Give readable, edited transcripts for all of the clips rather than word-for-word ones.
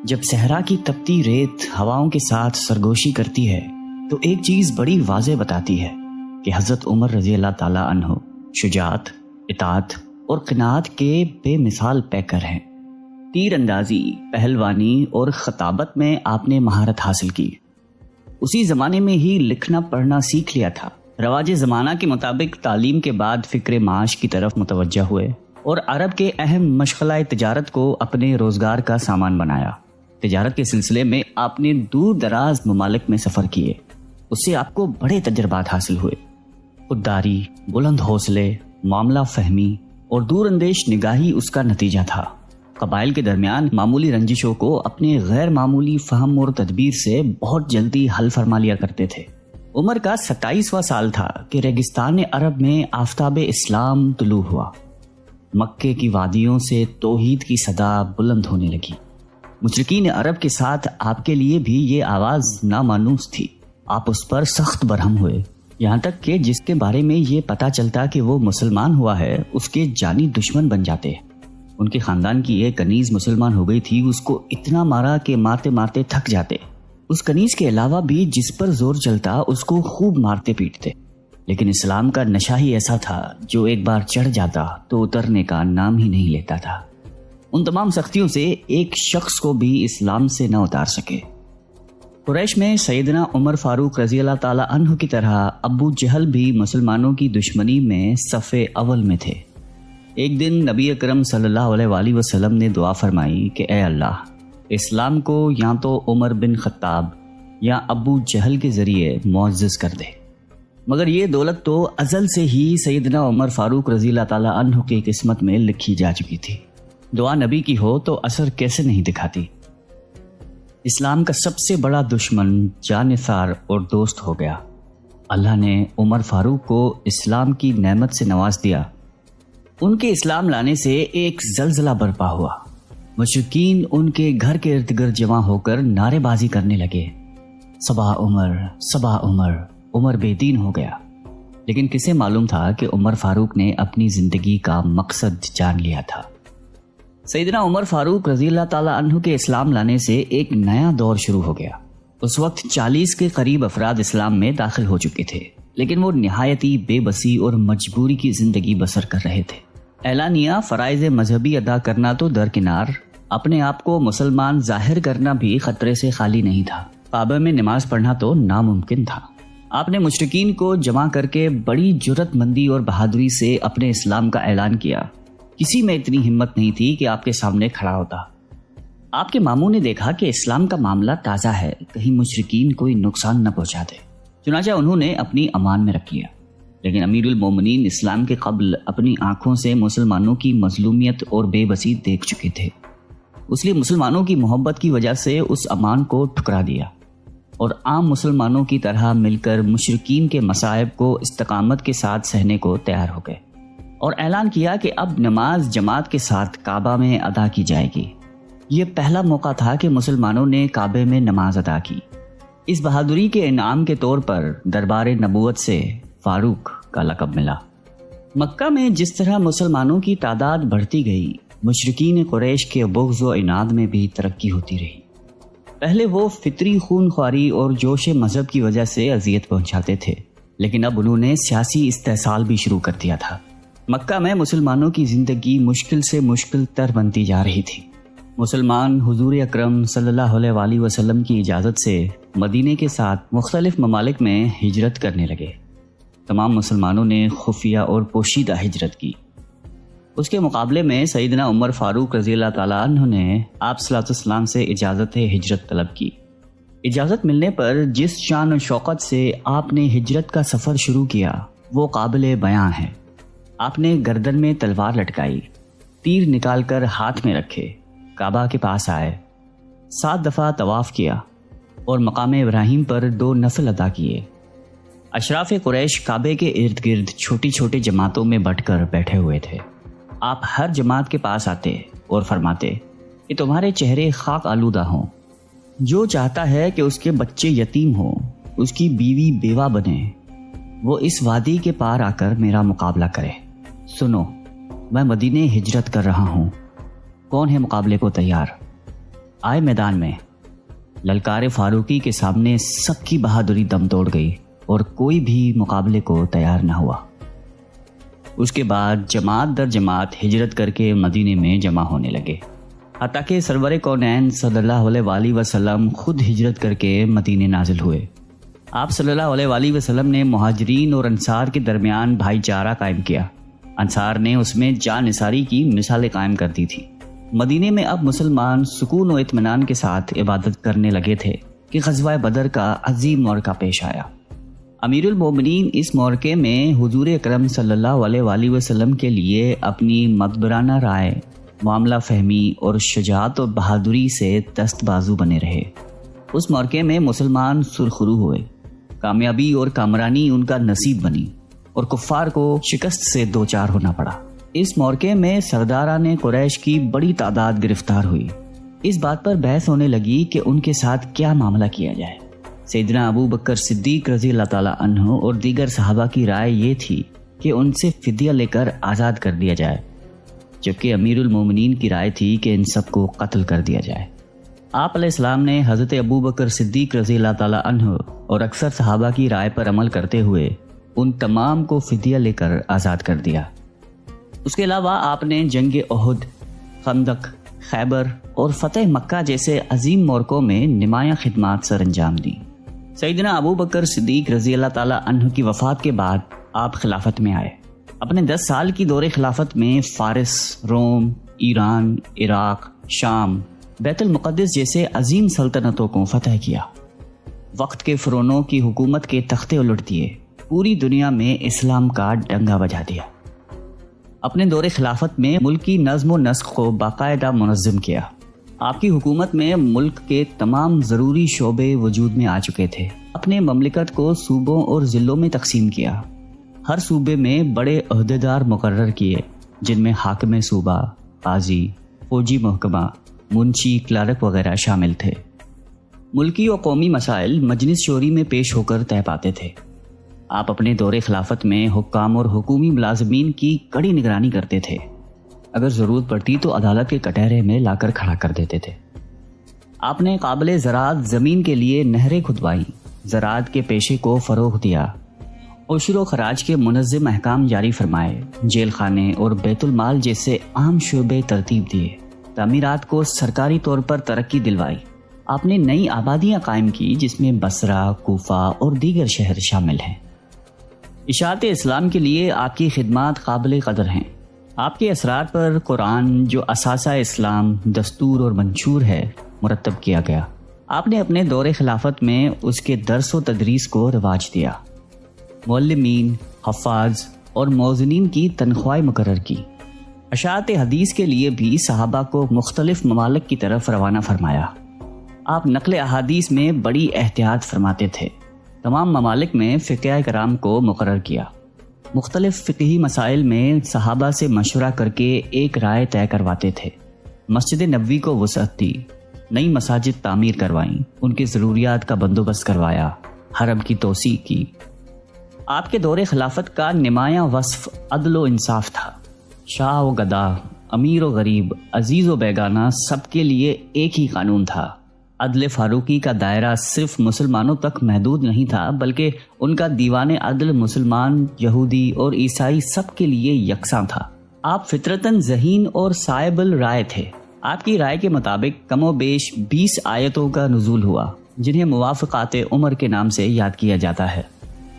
جب صحرا کی تپتی ریت ہواؤں کے ساتھ سرگوشی کرتی ہے تو ایک چیز بڑی واضح بتاتی ہے کہ حضرت عمر رضی اللہ تعالی عنہ شجاعت، اطاعت اور قناعت کے بے مثال پیکر ہیں۔ تیر اندازی، پہلوانی اور خطابت میں آپ نے مہارت حاصل کی۔ اسی زمانے میں ہی لکھنا پڑھنا سیکھ لیا تھا۔ رواج زمانہ کے مطابق تعلیم کے بعد فکر معاش کی طرف متوجہ ہوئے اور عرب کے اہم مشغلہ تجارت کو اپنے روزگار کا سامان بنایا۔ تجارت کے سلسلے میں آپ نے دور دراز ممالک میں سفر کیے، اس سے آپ کو بڑے تجربات حاصل ہوئے۔ خودداری، بلند حوصلے، معاملہ فہمی اور دور اندیش نگاہی اس کا نتیجہ تھا۔ قبائل کے درمیان معمولی رنجشوں کو اپنے غیر معمولی فہم اور تدبیر سے بہت جلدی حل فرما لیا کرتے تھے۔ عمر کا 27واں سال تھا کہ ریگستان عرب میں آفتاب اسلام طلوع ہوا۔ مکے کی وادیوں سے توحید کی صدا بلند ہونے لگی۔ مشرکین عرب کے ساتھ آپ کے لیے بھی یہ آواز نامانوس تھی۔ آپ اس پر سخت برہم ہوئے، یہاں تک کہ جس کے بارے میں یہ پتا چلتا کہ وہ مسلمان ہوا ہے اس کے جانی دشمن بن جاتے۔ ان کے خاندان کی ایک کنیز مسلمان ہو گئی تھی، اس کو اتنا مارا کہ مارتے مارتے تھک جاتے۔ اس کنیز کے علاوہ بھی جس پر زور چلتا اس کو خوب مارتے پیٹتے، لیکن اسلام کا نشہ ہی ایسا تھا جو ایک بار چڑھ جاتا تو اترنے کا نام ہی نہیں لیتا تھا۔ ان تمام سختیوں سے ایک شخص کو بھی اسلام سے نہ اتار سکے۔ قریش میں سیدنا عمر فاروق رضی اللہ تعالی عنہ کی طرح ابو جہل بھی مسلمانوں کی دشمنی میں صف اول میں تھے۔ ایک دن نبی اکرم صلی اللہ علیہ وآلہ وسلم نے دعا فرمائی کہ اے اللہ، اسلام کو یا تو عمر بن خطاب یا ابو جہل کے ذریعے معزز کر دے۔ مگر یہ دولت تو ازل سے ہی سیدنا عمر فاروق رضی اللہ تعالی عنہ کی قسمت میں لکھی جا چکی تھی۔ دعا نبی کی ہو تو اثر کیسے نہیں دکھاتی۔ اسلام کا سب سے بڑا دشمن جانثار اور دوست ہو گیا۔ اللہ نے عمر فاروق کو اسلام کی نعمت سے نواز دیا۔ ان کے اسلام لانے سے ایک زلزلہ برپا ہوا۔ مشرکین ان کے گھر کے ارد گرد جمع ہو کر نعرے بازی کرنے لگے، صبا عمر، صبا عمر، عمر بے دین ہو گیا۔ لیکن کسے معلوم تھا کہ عمر فاروق نے اپنی زندگی کا مقصد جان لیا تھا۔ سیدنا عمر فاروق رضی اللہ تعالی عنہ کے اسلام لانے سے ایک نیا دور شروع ہو گیا۔ اس وقت 40 کے قریب افراد اسلام میں داخل ہو چکے تھے، لیکن وہ نہایتی بے بسی اور مجبوری کی زندگی بسر کر رہے تھے۔ اعلانیہ فرائض مذہبی ادا کرنا تو درکنار، اپنے آپ کو مسلمان ظاہر کرنا بھی خطرے سے خالی نہیں تھا۔ کعبہ میں نماز پڑھنا تو ناممکن تھا۔ آپ نے مشرکین کو جمع کر کے بڑی جرأت مندی اور بہادری سے اپنے اسلام کا اعلان کیا۔ کسی میں اتنی ہمت نہیں تھی کہ آپ کے سامنے کھڑا ہوتا۔ آپ کے ماموں نے دیکھا کہ اسلام کا معاملہ تازہ ہے، کہیں مشرکین کوئی نقصان نہ پہنچا دے، چنانچہ انہوں نے اپنی امان میں رکھ لیا۔ لیکن امیر المومنین اسلام کے قبل اپنی آنکھوں سے مسلمانوں کی مظلومیت اور بے بسی دیکھ چکے تھے، اس لیے مسلمانوں کی محبت کی وجہ سے اس امان کو ٹھکرا دیا اور عام مسلمانوں کی طرح مل کر مشرکین کے مصائب کو استقامت کے ساتھ سہنے کو تیار ہو گئے، اور اعلان کیا کہ اب نماز جماعت کے ساتھ کعبہ میں ادا کی جائے گی۔ یہ پہلا موقع تھا کہ مسلمانوں نے کعبے میں نماز ادا کی۔ اس بہادری کے انعام کے طور پر دربار نبوت سے فاروق کا لقب ملا۔ مکہ میں جس طرح مسلمانوں کی تعداد بڑھتی گئی، مشرکین قریش کے بغض و عناد میں بھی ترقی ہوتی رہی۔ پہلے وہ فطری خون خواری اور جوش مذہب کی وجہ سے اذیت پہنچاتے تھے، لیکن اب انہوں نے سیاسی استحصال بھی شروع کر دیا تھا۔ مکہ میں مسلمانوں کی زندگی مشکل سے مشکل تر بنتی جا رہی تھی۔ مسلمان حضور اکرم صلی اللہ علیہ وآلہ وسلم کی اجازت سے مدینے کے ساتھ مختلف ممالک میں ہجرت کرنے لگے۔ تمام مسلمانوں نے خفیہ اور پوشیدہ ہجرت کی۔ اس کے مقابلے میں سیدنا عمر فاروق رضی اللہ تعالیٰ عنہ نے آپ صلی اللہ علیہ وسلم سے اجازت ہجرت طلب کی۔ اجازت ملنے پر جس شان و شوقت سے آپ نے ہجرت کا سفر شروع کیا وہ قابل بیان ہے۔ آپ نے گردن میں تلوار لٹکائی، تیر نکال کر ہاتھ میں رکھے، کعبہ کے پاس آئے، 7 دفعہ طواف کیا اور مقام ابراہیم پر 2 نفل ادا کیے۔ اشراف قریش کعبے کے ارد گرد چھوٹی چھوٹی جماعتوں میں بٹ کر بیٹھے ہوئے تھے۔ آپ ہر جماعت کے پاس آتے اور فرماتے کہ تمہارے چہرے خاک آلودہ ہوں، جو چاہتا ہے کہ اس کے بچے یتیم ہوں، اس کی بیوی بیوہ بنے، وہ اس وادی کے پار آ کر میرا مقابلہ کرے۔ سنو، میں مدینے ہجرت کر رہا ہوں، کون ہے مقابلے کو تیار؟ آئے میدان میں للکار فاروقی کے سامنے سب کی بہادری دم توڑ گئی اور کوئی بھی مقابلے کو تیار نہ ہوا۔ اس کے بعد جماعت در جماعت ہجرت کر کے مدینے میں جمع ہونے لگے، حتیٰ کہ سرور کونین صلی اللہ علیہ وآلہ وسلم خود ہجرت کر کے مدینے نازل ہوئے۔ آپ صلی اللہ علیہ وآلہ وسلم نے مہاجرین اور انصار کے درمیان بھائی چارہ قائم کیا۔ انصار نے اس میں جان نثاری کی مثالیں قائم کر دی تھی۔ مدینے میں اب مسلمان سکون و اطمینان کے ساتھ عبادت کرنے لگے تھے کہ غزوہ بدر کا عظیم موقع پیش آیا۔ امیر المومنین اس موقع میں حضور اکرم صلی اللہ علیہ وآلہ وسلم کے لیے اپنی مدبرانہ رائے، معاملہ فہمی اور شجاعت و بہادری سے دست بازو بنے رہے۔ اس موقع میں مسلمان سرخرو ہوئے، کامیابی اور کامرانی ان کا نصیب بنی اور کفار کو شکست سے دوچار ہونا پڑا۔ اس موقع میں سرداران قریش کی بڑی تعداد گرفتار ہوئی۔ اس بات پر بحث ہونے لگی کہ ان کے ساتھ کیا معاملہ کیا جائے۔ سیدنا ابو بکر صدیق رضی اللہ تعالی عنہ اور دیگر صحابہ کی رائے یہ تھی کہ ان سے فدیہ لے کر آزاد کر دیا جائے، جبکہ امیر المومنین کی رائے تھی کہ ان سب کو قتل کر دیا جائے۔ آپ علیہ السلام نے حضرت ابو بکر صدیق رضی اللہ تعالی عنہ اور اکثر صحابہ کی رائے پر عمل کرتے ہوئے ان تمام کو فدیہ لے کر آزاد کر دیا۔ اس کے علاوہ آپ نے جنگ احد، خندق، خیبر اور فتح مکہ جیسے عظیم موقعوں میں نمایاں خدمات سر انجام دی۔ سیدنا ابو بکر صدیق رضی اللہ تعالی عنہ کی وفات کے بعد آپ خلافت میں آئے۔ اپنے 10 سال کی دور خلافت میں فارس، روم، ایران، عراق، شام، بیت المقدس جیسے عظیم سلطنتوں کو فتح کیا۔ وقت کے فرعونوں کی حکومت کے تختے الٹ دیے، پوری دنیا میں اسلام کا ڈنگا بجا دیا۔ اپنے دور خلافت میں ملکی نظم و نسق کو باقاعدہ منظم کیا۔ آپ کی حکومت میں ملک کے تمام ضروری شعبے وجود میں آ چکے تھے۔ اپنے مملکت کو صوبوں اور ضلعوں میں تقسیم کیا۔ ہر صوبے میں بڑے عہدیدار مقرر کیے، جن میں حاکم صوبہ، قاضی، فوجی محکمہ، منشی، کلرک وغیرہ شامل تھے۔ ملکی و قومی مسائل مجلس شوری میں پیش ہو کر طے پاتے تھے۔ آپ اپنے دور خلافت میں حکام اور حکومی ملازمین کی کڑی نگرانی کرتے تھے۔ اگر ضرورت پڑتی تو عدالت کے کٹہرے میں لا کر کھڑا کر دیتے تھے۔ آپ نے قابل زراعت زمین کے لیے نہریں کھدوائیں، زراعت کے پیشے کو فروغ دیا، عشر و خراج کے منظم احکام جاری فرمائے، جیل خانے اور بیت المال جیسے اہم شعبے ترتیب دیے، تعمیرات کو سرکاری طور پر ترقی دلوائی۔ آپ نے نئی آبادیاں قائم کی جس میں بصرہ، کوفہ اور دیگر شہر شامل ہیں۔ اشاعت اسلام کے لیے آپ کی خدمات قابل قدر ہیں۔ آپ کے اثرات پر قرآن، جو اساسہ اسلام، دستور اور منشور ہے، مرتب کیا گیا۔ آپ نے اپنے دور خلافت میں اس کے درس و تدریس کو رواج دیا، معلمین، حفاظ اور موزنین کی تنخواہیں مقرر کی۔ اشاعت حدیث کے لیے بھی صحابہ کو مختلف ممالک کی طرف روانہ فرمایا۔ آپ نقل احادیث میں بڑی احتیاط فرماتے تھے۔ تمام ممالک میں فقہ کرام کو مقرر کیا۔ مختلف فقہی مسائل میں صحابہ سے مشورہ کر کے ایک رائے طے کرواتے تھے۔ مسجد نبوی کو وسعت دی، نئی مساجد تعمیر کروائیں، ان کی ضروریات کا بندوبست کروایا، حرم کی توسیع کی۔ آپ کے دور خلافت کا نمایاں وصف عدل و انصاف تھا۔ شاہ و گدا، امیر و غریب، عزیز و بیگانہ، سب کے لیے ایک ہی قانون تھا۔ عدل فاروقی کا دائرہ صرف مسلمانوں تک محدود نہیں تھا، بلکہ ان کا دیوان عدل مسلمان، یہودی اور عیسائی سب کے لیے یکساں تھا۔ آپ فطرتاً ذہین اور صائب الرائے تھے۔ آپ کی رائے کے مطابق کم و بیش 20 آیتوں کا نزول ہوا، جنہیں موافقات عمر کے نام سے یاد کیا جاتا ہے۔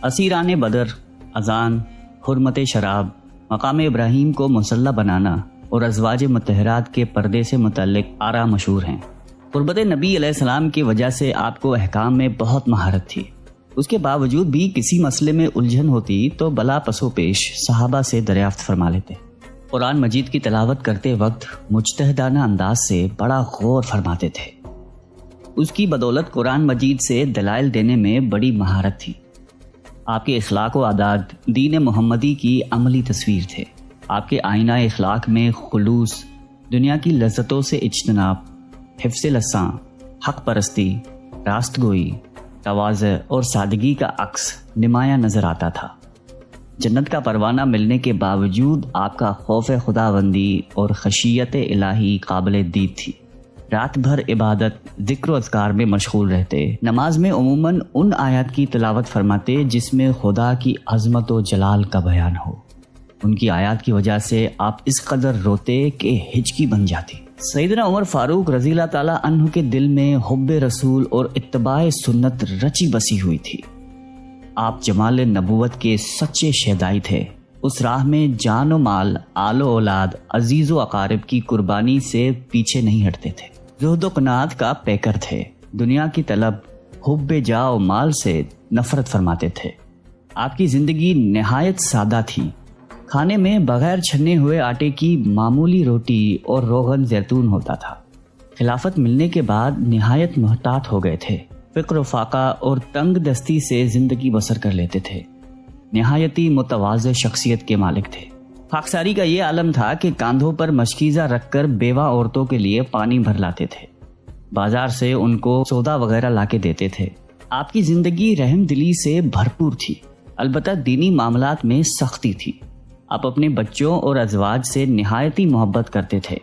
اسیران بدر، اذان، حرمت شراب، مقام ابراہیم کو مسلح بنانا اور ازواج مطہرات کے پردے سے متعلق آراء مشہور ہیں۔ قربت نبی علیہ السلام کی وجہ سے آپ کو احکام میں بہت مہارت تھی۔ اس کے باوجود بھی کسی مسئلے میں الجھن ہوتی تو بلا پسو پیش صحابہ سے دریافت فرما لیتے۔ قرآن مجید کی تلاوت کرتے وقت مجتہدانہ انداز سے بڑا غور فرماتے تھے۔ اس کی بدولت قرآن مجید سے دلائل دینے میں بڑی مہارت تھی۔ آپ کے اخلاق و عادات دین محمدی کی عملی تصویر تھے۔ آپ کے آئینہ اخلاق میں خلوص، دنیا کی لذتوں سے اجتناب، حفظ لساں، حق پرستی، راست گوئی، تواضع اور سادگی کا عکس نمایاں نظر آتا تھا۔ جنت کا پروانہ ملنے کے باوجود آپ کا خوف خداوندی اور خشیت الہی قابل دید تھی۔ رات بھر عبادت، ذکر و اذکار میں مشغول رہتے، نماز میں عموماً ان آیات کی تلاوت فرماتے جس میں خدا کی عظمت و جلال کا بیان ہو۔ ان کی آیات کی وجہ سے آپ اس قدر روتے کہ ہچکی بن جاتی۔ سیدنا عمر فاروق رضی اللہ تعالیٰ عنہ کے دل میں حب رسول اور اتباع سنت رچی بسی ہوئی تھی۔ آپ جمال نبوت کے سچے شہدائی تھے۔ اس راہ میں جان و مال، آل و اولاد، عزیز و اقارب کی قربانی سے پیچھے نہیں ہٹتے تھے۔ زہد و قناعت کا پیکر تھے۔ دنیا کی طلب، حب جا و مال سے نفرت فرماتے تھے۔ آپ کی زندگی نہایت سادہ تھی۔ کھانے میں بغیر چھنے ہوئے آٹے کی معمولی روٹی اور روغن زیتون ہوتا تھا۔ خلافت ملنے کے بعد نہایت محتاط ہو گئے تھے۔ فقر و فاقہ اور تنگ دستی سے زندگی بسر کر لیتے تھے۔ نہایتی متواضع شخصیت کے مالک تھے۔ خاکساری کا یہ عالم تھا کہ کاندھوں پر مشکیزہ رکھ کر بیوہ عورتوں کے لیے پانی بھر لاتے تھے، بازار سے ان کو سودا وغیرہ لا کے دیتے تھے۔ آپ کی زندگی رحم دلی سے بھرپور تھی، البتہ دینی معاملات میں سختی تھی۔ آپ اپنے بچوں اور ازواج سے نہایتی محبت کرتے تھے۔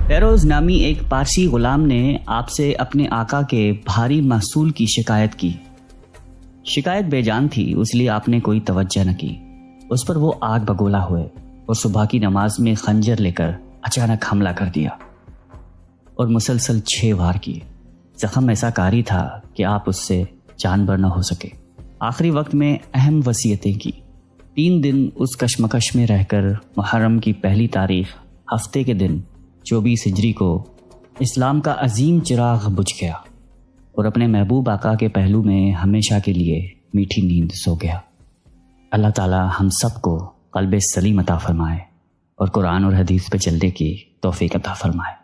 فیروز نامی ایک پارسی غلام نے آپ سے اپنے آقا کے بھاری محصول کی شکایت کی۔ شکایت بے جان تھی، اس لیے آپ نے کوئی توجہ نہ کی۔ اس پر وہ آگ بگولا ہوئے اور صبح کی نماز میں خنجر لے کر اچانک حملہ کر دیا اور مسلسل 6 وار کیے۔ زخم ایسا کاری تھا کہ آپ اس سے جان بر نہ ہو سکے۔ آخری وقت میں اہم وصیتیں کی۔ 3 دن اس کشمکش میں رہ کر محرم کی پہلی تاریخ ہفتے کے دن 24 ہجری کو اسلام کا عظیم چراغ بجھ گیا اور اپنے محبوب آقا کے پہلو میں ہمیشہ کے لیے میٹھی نیند سو گیا۔ اللہ تعالی ہم سب کو قلب سلیم عطا فرمائے اور قرآن اور حدیث پہ چلنے کی توفیق عطا فرمائے۔